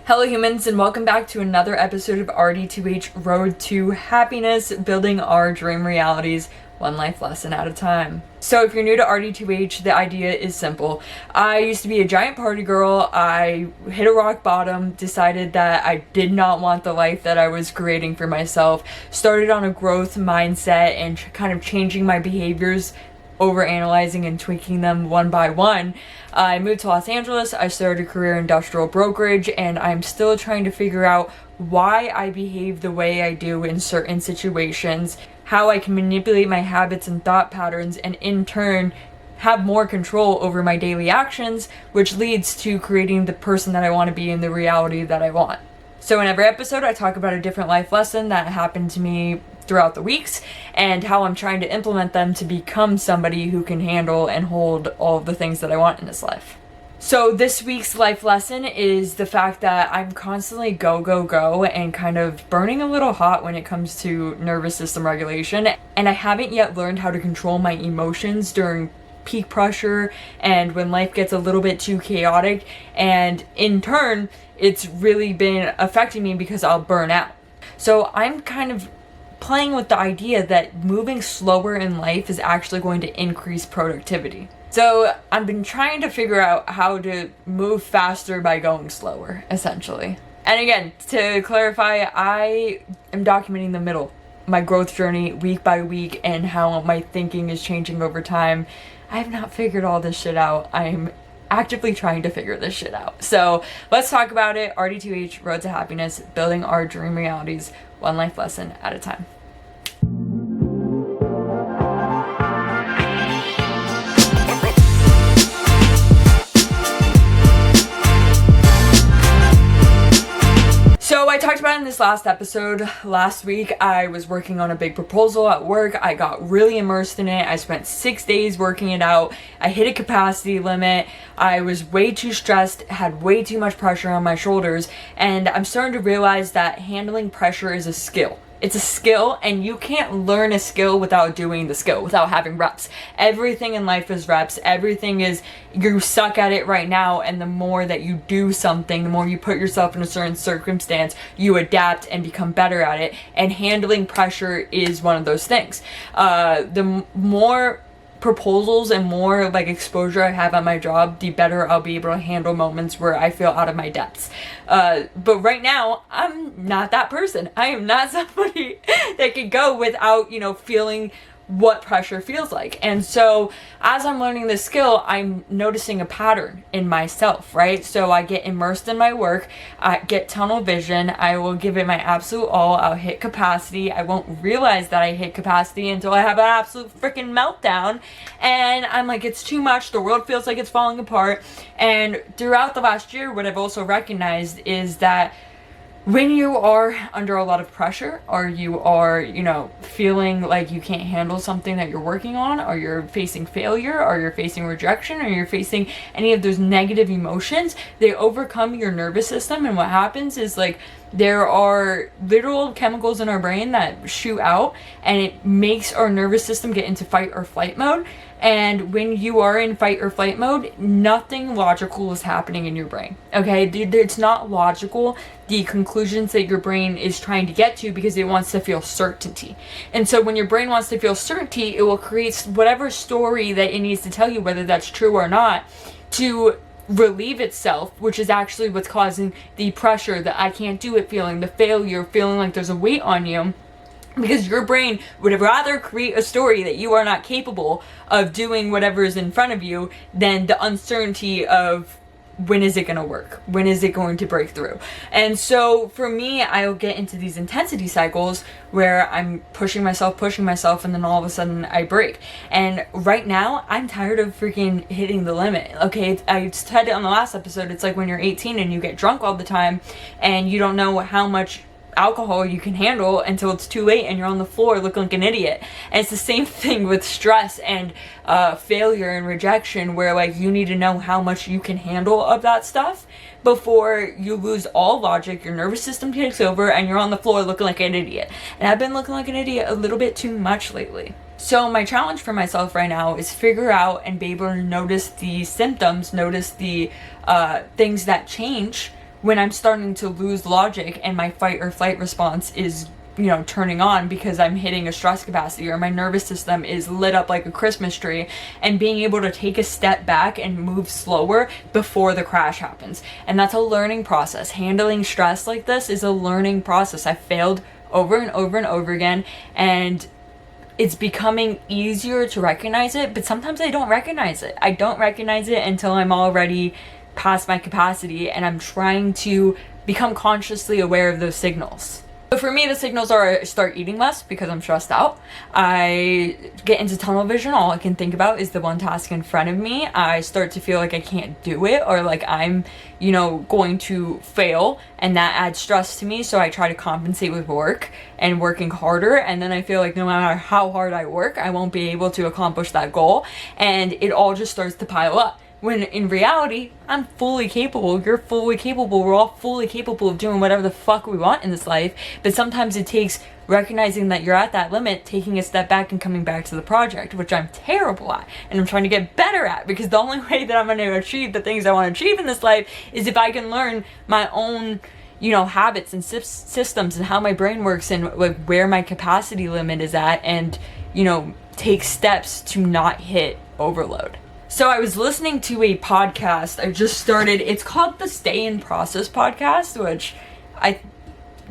Hello humans, and welcome back to another episode of RD2H Road to Happiness, building our dream realities one life lesson at a time. So if you're new to RD2H, the idea is simple. I used to be a giant party girl. I hit a rock bottom, decided that I did not want the life that I was creating for myself, started on a growth mindset and kind of changing my behaviors, over-analyzing and tweaking them one by one. I moved to Los Angeles, I started a career in industrial brokerage, and I'm still trying to figure out why I behave the way I do in certain situations, how I can manipulate my habits and thought patterns, and in turn have more control over my daily actions, which leads to creating the person that I want to be and the reality that I want. So in every episode, I talk about a different life lesson that happened to me throughout the weeks and how I'm trying to implement them to become somebody who can handle and hold all of the things that I want in this life. So this week's life lesson is the fact that I'm constantly go and kind of burning a little hot when it comes to nervous system regulation, and I haven't yet learned how to control my emotions during peak pressure and when life gets a little bit too chaotic, and in turn it's really been affecting me because I'll burn out. So I'm kind of playing with the idea that moving slower in life is actually going to increase productivity. So I've been trying to figure out how to move faster by going slower, essentially. And again, to clarify, I am documenting the middle, my growth journey week by week and how my thinking is changing over time. I have not figured all this shit out. I'm actively trying to figure this shit out. So let's talk about it. RD2H, Road to Happiness, building our dream realities one life lesson at a time. So I talked about in this last episode, last week I was working on a big proposal at work. I got really immersed in it. I spent 6 days working it out. I hit a capacity limit. I was way too stressed, had way too much pressure on my shoulders, and I'm starting to realize that handling pressure is a skill. It's a skill, and you can't learn a skill without doing the skill, without having reps. Everything in life is reps. Everything is, you suck at it right now, and the more that you do something, the more you put yourself in a certain circumstance, you adapt and become better at it, and handling pressure is one of those things. The more proposals and more like exposure I have at my job, the better I'll be able to handle moments where I feel out of my depths. But right now, I'm not that person. I am not somebody that can go without, feeling what pressure feels like. And so as I'm learning this skill, I'm noticing a pattern in myself, right? So I get immersed in my work, I get tunnel vision, I will give it my absolute all, I'll hit capacity, I won't realize that I hit capacity until I have an absolute freaking meltdown, and I'm like, it's too much, the world feels like it's falling apart. And throughout the last year, what I've also recognized is that when you are under a lot of pressure, or you are, feeling like you can't handle something that you're working on, or you're facing failure, or you're facing rejection, or you're facing any of those negative emotions, they overcome your nervous system. And what happens is, like, there are literal chemicals in our brain that shoot out, and it makes our nervous system get into fight or flight mode. And when you are in fight or flight mode, nothing logical is happening in your brain. Okay? It's not logical, the conclusions that your brain is trying to get to, because it wants to feel certainty. And so when your brain wants to feel certainty, it will create whatever story that it needs to tell you, whether that's true or not, to relieve itself, which is actually what's causing the pressure, that I can't do it feeling, the failure, feeling like there's a weight on you. Because your brain would rather create a story that you are not capable of doing whatever is in front of you than the uncertainty of when is it going to work? When is it going to break through? And so for me, I'll get into these intensity cycles where I'm pushing myself, and then all of a sudden I break. And right now, I'm tired of freaking hitting the limit. Okay, I said it on the last episode, it's like when you're 18 and you get drunk all the time and you don't know how much alcohol you can handle until it's too late and you're on the floor looking like an idiot. And it's the same thing with stress and failure and rejection, where like you need to know how much you can handle of that stuff before you lose all logic, your nervous system takes over, and you're on the floor looking like an idiot. And I've been looking like an idiot a little bit too much lately. So my challenge for myself right now is figure out and be able to notice the symptoms, notice the things that change when I'm starting to lose logic and my fight or flight response is, you know, turning on because I'm hitting a stress capacity, or my nervous system is lit up like a Christmas tree, and being able to take a step back and move slower before the crash happens. And that's a learning process. Handling stress like this is a learning process. I failed over and over and over again, and it's becoming easier to recognize it, but sometimes I don't recognize it. I don't recognize it until I'm already past my capacity, and I'm trying to become consciously aware of those signals. So for me, the signals are I start eating less because I'm stressed out. I get into tunnel vision. All I can think about is the one task in front of me. I start to feel like I can't do it, or like I'm, you know, going to fail, and that adds stress to me. So I try to compensate with work and working harder. And then I feel like no matter how hard I work, I won't be able to accomplish that goal. And it all just starts to pile up. When in reality, I'm fully capable, you're fully capable, we're all fully capable of doing whatever the fuck we want in this life. But sometimes it takes recognizing that you're at that limit, taking a step back and coming back to the project, which I'm terrible at and I'm trying to get better at, because the only way that I'm going to achieve the things I want to achieve in this life is if I can learn my own, you know, habits and systems and how my brain works and like where my capacity limit is at, and, you know, take steps to not hit overload. So I was listening to a podcast I just started. It's called the Stay in Process podcast, which I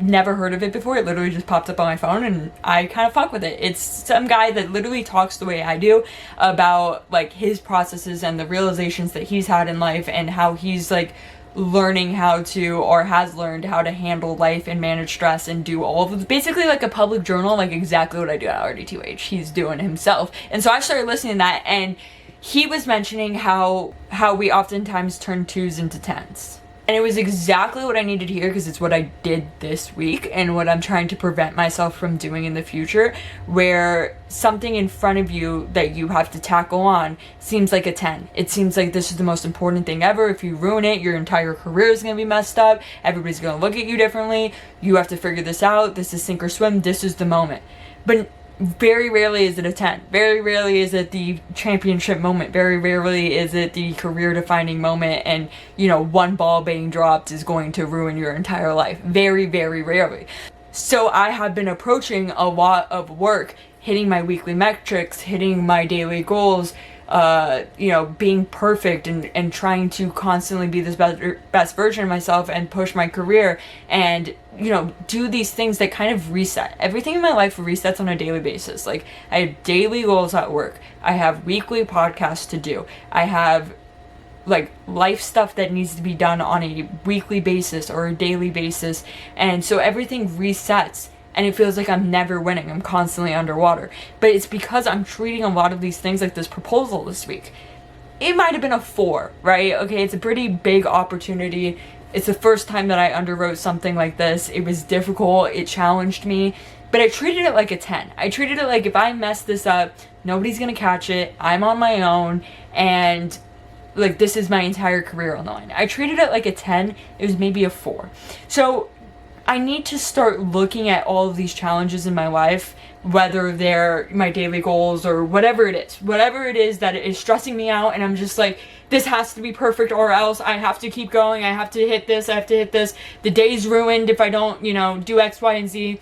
never heard of it before. It literally just popped up on my phone and I kind of fuck with it. It's some guy that literally talks the way I do about like his processes and the realizations that he's had in life, and how he's like learning how to, or has learned how to handle life and manage stress and do all of it. Basically like a public journal, like exactly what I do at RDTH. He's doing himself. And so I started listening to that, and he was mentioning how we oftentimes turn 2s into 10s. And it was exactly what I needed to hear, because it's what I did this week and what I'm trying to prevent myself from doing in the future, where something in front of you that you have to tackle on seems like a 10. It seems like this is the most important thing ever. If you ruin it, your entire career is going to be messed up. Everybody's going to look at you differently. You have to figure this out. This is sink or swim. This is the moment. But very rarely is it a 10. Very rarely is it the championship moment. Very rarely is it the career defining moment, and, you know, one ball being dropped is going to ruin your entire life. Very, very rarely. So I have been approaching a lot of work, hitting my weekly metrics, hitting my daily goals, you know, being perfect and trying to constantly be this best version of myself and push my career and, you know, do these things that kind of reset. Everything in my life resets on a daily basis. Like, I have daily goals at work. I have weekly podcasts to do. I have like life stuff that needs to be done on a weekly basis or a daily basis. And so everything resets. And it feels like I'm never winning. I'm constantly underwater. But it's because I'm treating a lot of these things like this proposal this week. It might have been a 4, right? Okay, it's a pretty big opportunity. It's the first time that I underwrote something like this. It was difficult. It challenged me. But I treated it like a 10. I treated it like if I mess this up, nobody's going to catch it. I'm on my own. And like, this is my entire career on the line. I treated it like a 10. It was maybe a 4. So I need to start looking at all of these challenges in my life, whether they're my daily goals or whatever it is that is stressing me out, and I'm just like, this has to be perfect or else I have to keep going, I have to hit this, the day's ruined if I don't, you know, do X, Y, and Z.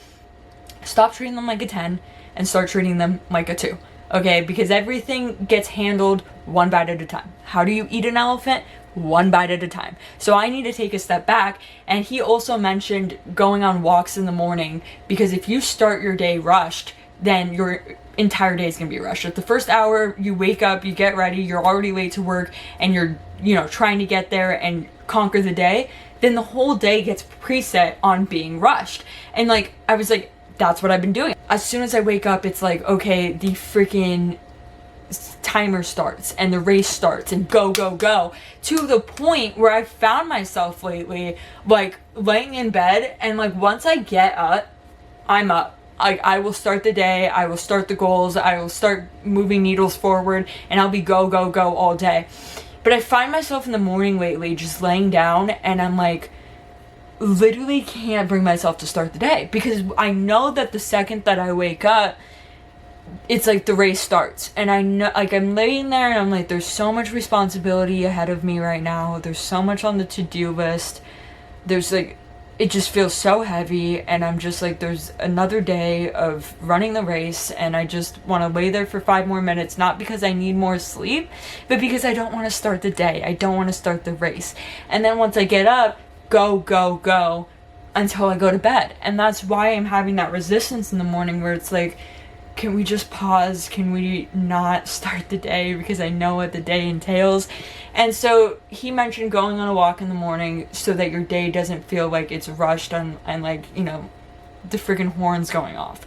Stop treating them like a 10 and start treating them like a 2. Okay, because everything gets handled one bite at a time. How do you eat an elephant? One bite at a time. So I need to take a step back. And he also mentioned going on walks in the morning, because if you start your day rushed, then your entire day is going to be rushed. At the first hour, you wake up, you get ready, you're already late to work, and you're, you know, trying to get there and conquer the day, then the whole day gets preset on being rushed. And like, I was like, that's what I've been doing. As soon as I wake up, it's like, okay, the freaking timer starts and the race starts and go, to the point where I found myself lately, like, laying in bed, and like, once I get up, I'm up. Like, I will start the day, I will start the goals, I will start moving needles forward, and I'll be go all day. But I find myself in the morning lately just laying down, and I'm like, literally can't bring myself to start the day, because I know that the second that I wake up, it's like the race starts. And I know, like, I'm laying there and I'm like, there's so much responsibility ahead of me right now, there's so much on the to-do list, there's like, it just feels so heavy, and I'm just like, there's another day of running the race, and I just want to lay there for 5 more minutes, not because I need more sleep, but because I don't want to start the day. I don't want to start the race. And then once I get up, go until I go to bed. And that's why I'm having that resistance in the morning, where it's like, can we just pause? Can we not start the day? Because I know what the day entails. And so he mentioned going on a walk in the morning so that your day doesn't feel like it's rushed and like, you know, the freaking horns going off.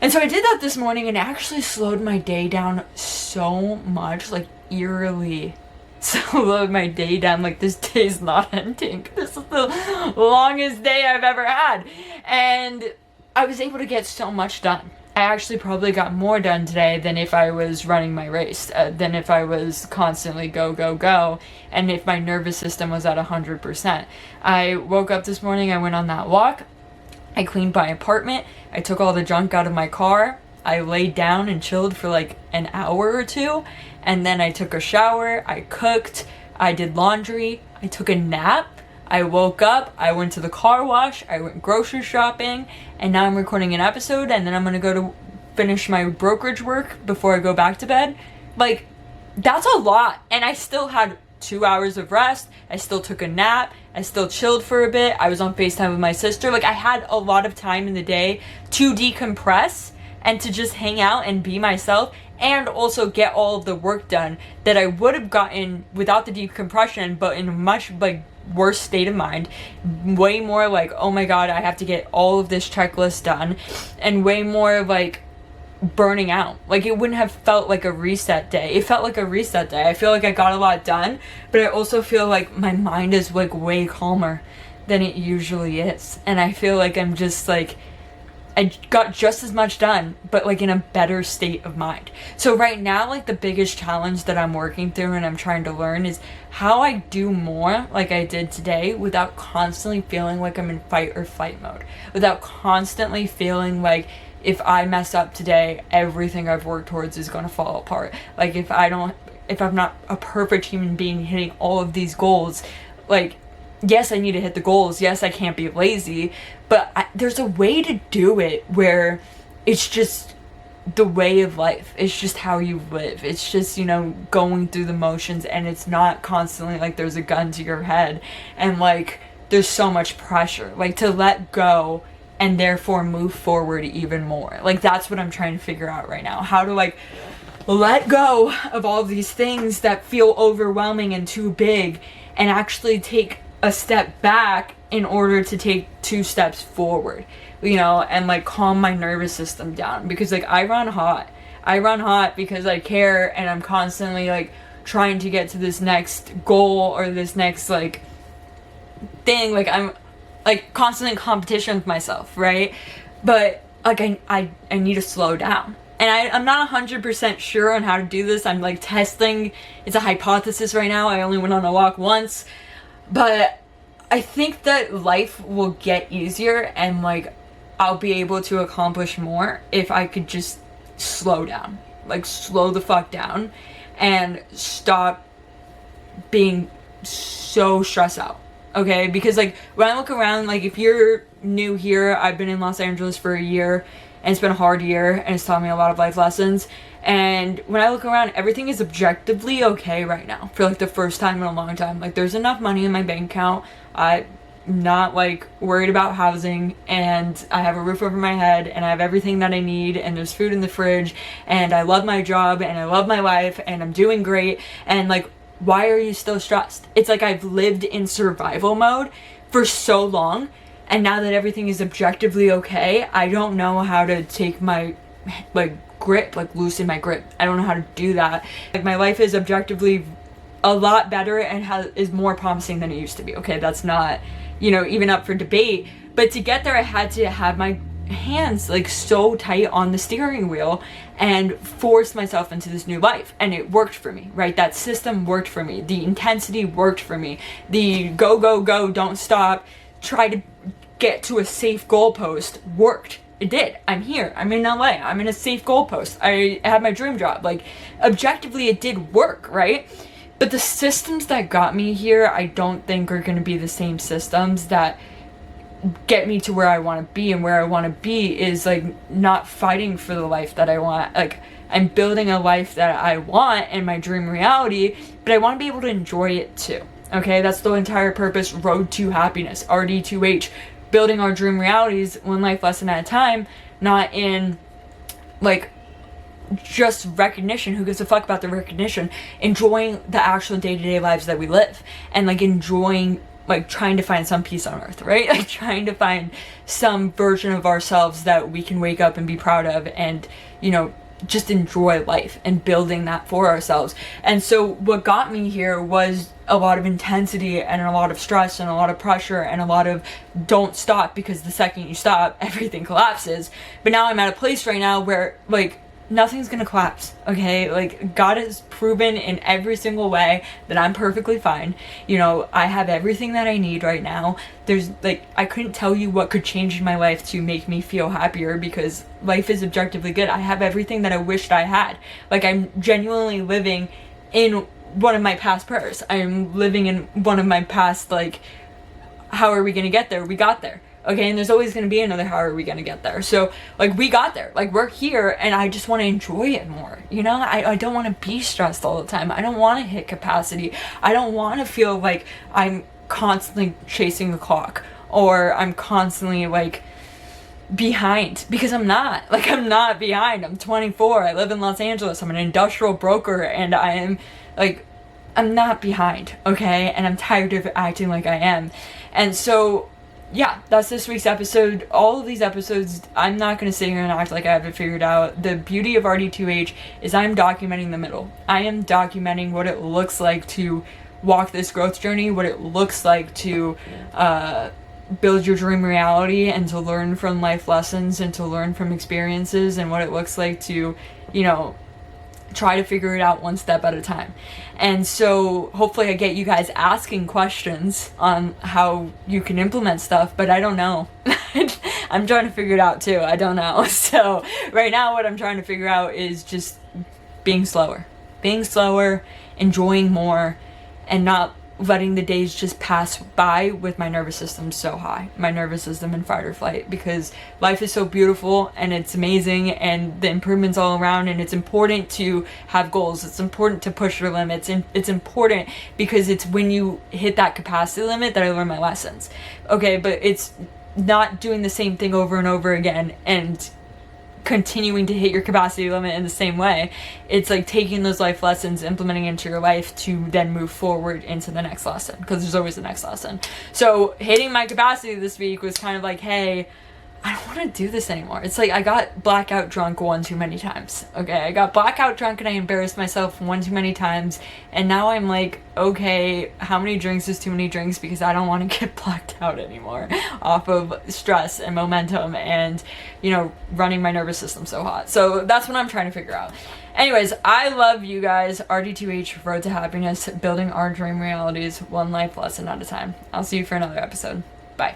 And so I did that this morning, and it actually slowed my day down so much, like eerily slowed my day down. Like, this day's not ending. This is the longest day I've ever had. And I was able to get so much done. I actually probably got more done today than if I was running my race, than if I was constantly go, and if my nervous system was at 100%. I woke up this morning, I went on that walk, I cleaned my apartment, I took all the junk out of my car, I laid down and chilled for like an hour or two, and then I took a shower, I cooked, I did laundry, I took a nap, I woke up, I went to the car wash, I went grocery shopping, and now I'm recording an episode, and then I'm gonna go to finish my brokerage work before I go back to bed. Like, that's a lot. And I still had 2 hours of rest. I still took a nap. I still chilled for a bit. I was on FaceTime with my sister. Like, I had a lot of time in the day to decompress and to just hang out and be myself, and also get all of the work done that I would have gotten without the decompression, but in a much like worse state of mind, way more like, oh my god, I have to get all of this checklist done, and way more like burning out. Like, it wouldn't have felt like a reset day. It felt like a reset day. I feel like I got a lot done, but I also feel like my mind is like way calmer than it usually is, and I feel like I'm just like, I got just as much done, but like in a better state of mind. So right now, like, the biggest challenge that I'm working through and I'm trying to learn is how I do more like I did today without constantly feeling like I'm in fight or flight mode. Without constantly feeling like if I mess up today, everything I've worked towards is going to fall apart. Like, if I'm not a perfect human being hitting all of these goals, like, yes, I need to hit the goals. Yes, I can't be lazy, but there's a way to do it where it's just the way of life. It's just how you live. It's just, you know, going through the motions, and it's not constantly like there's a gun to your head and like there's so much pressure. Like, to let go and therefore move forward even more. Like, that's what I'm trying to figure out right now. How to like let go of all these things that feel overwhelming and too big, and actually take a step back in order to take 2 steps forward, you know, and like calm my nervous system down. Because like, I run hot because I care, and I'm constantly like trying to get to this next goal or this next like thing. Like, I'm like constantly in competition with myself, right? But like, I need to slow down. And I'm not 100% sure on how to do this. I'm like testing. It's a hypothesis right now. I only went on a walk once. But I think that life will get easier, and like, I'll be able to accomplish more if I could just slow down. Like, slow the fuck down and stop being so stressed out. Okay? Because like, when I look around, like, if you're new here, I've been in Los Angeles for a year, and it's been a hard year, and it's taught me a lot of life lessons. And when I look around, everything is objectively okay right now for like the first time in a long time. Like, there's enough money in my bank account. I'm not like worried about housing, and I have a roof over my head, and I have everything that I need, and there's food in the fridge, and I love my job, and I love my life, and I'm doing great. And like, why are you still stressed? It's like I've lived in survival mode for so long, and now that everything is objectively okay, I don't know how to take my like grip, like loosen my grip. I don't know how to do that. Like, my life is objectively a lot better and is more promising than it used to be. Okay, that's not, you know, even up for debate. But to get there, I had to have my hands like so tight on the steering wheel and force myself into this new life. And it worked for me, right? That system worked for me. The intensity worked for me. The go, don't stop, try to get to a safe goalpost worked. It did. I'm here. I'm in LA. I'm in a safe goalpost. I had my dream job. Like, objectively, it did work, right? But the systems that got me here, I don't think are going to be the same systems that get me to where I want to be. And where I want to be is like not fighting for the life that I want. Like, I'm building a life that I want and my dream reality, but I want to be able to enjoy it too. Okay, that's the entire purpose. Road to happiness, RD2H, building our dream realities one life lesson at a time, not in like just recognition. Who gives a fuck about the recognition? Enjoying the actual day-to-day lives that we live, and like enjoying, like trying to find some peace on earth, right? Like trying to find some version of ourselves that we can wake up and be proud of, and, you know, just enjoy life and building that for ourselves. And so what got me here was a lot of intensity and a lot of stress and a lot of pressure and a lot of don't stop, because the second you stop, everything collapses. But now I'm at a place right now where like nothing's gonna collapse, okay? Like, God has proven in every single way that I'm perfectly fine. You know, I have everything that I need right now. There's, like, I couldn't tell you what could change in my life to make me feel happier, because life is objectively good. I have everything that I wished I had. Like, I'm genuinely living in one of my past prayers. I'm living in one of my past, like, how are we gonna get there? We got there. Okay, and there's always going to be another how are we going to get there. So, like, we got there. Like, we're here, and I just want to enjoy it more. You know, I don't want to be stressed all the time. I don't want to hit capacity. I don't want to feel like I'm constantly chasing the clock, or I'm constantly, like, behind, because I'm not. Like, I'm not behind. I'm 24. I live in Los Angeles. I'm an industrial broker, and I am, like, I'm not behind, okay? And I'm tired of acting like I am. And so, yeah, that's this week's episode. All of these episodes, I'm not going to sit here and act like I have it figured out. The beauty of RD2H is I'm documenting the middle. I am documenting what it looks like to walk this growth journey, what it looks like to build your dream reality, and to learn from life lessons, and to learn from experiences, and what it looks like to, you know, try to figure it out one step at a time. And so hopefully I get you guys asking questions on how you can implement stuff, but I don't know. I'm trying to figure it out too. I don't know. So right now what I'm trying to figure out is just being slower, enjoying more, and not letting the days just pass by with my nervous system so high, my nervous system in fight or flight, because life is so beautiful and it's amazing, and the improvements all around, and it's important to have goals. It's important to push your limits, and it's important because it's when you hit that capacity limit that I learn my lessons. Okay, but it's not doing the same thing over and over again and continuing to hit your capacity limit in the same way. It's like taking those life lessons, implementing into your life to then move forward into the next lesson, because there's always the next lesson. So hitting my capacity this week was kind of like, hey, I don't want to do this anymore. It's like I got blackout drunk one too many times. Okay, I got blackout drunk and I embarrassed myself one too many times, and now I'm like, okay, how many drinks is too many drinks, because I don't want to get blacked out anymore off of stress and momentum and, you know, running my nervous system so hot. So that's what I'm trying to figure out. Anyways, I love you guys. RD2H, Road to Happiness, building our dream realities one life lesson at a time. I'll see you for another episode. Bye.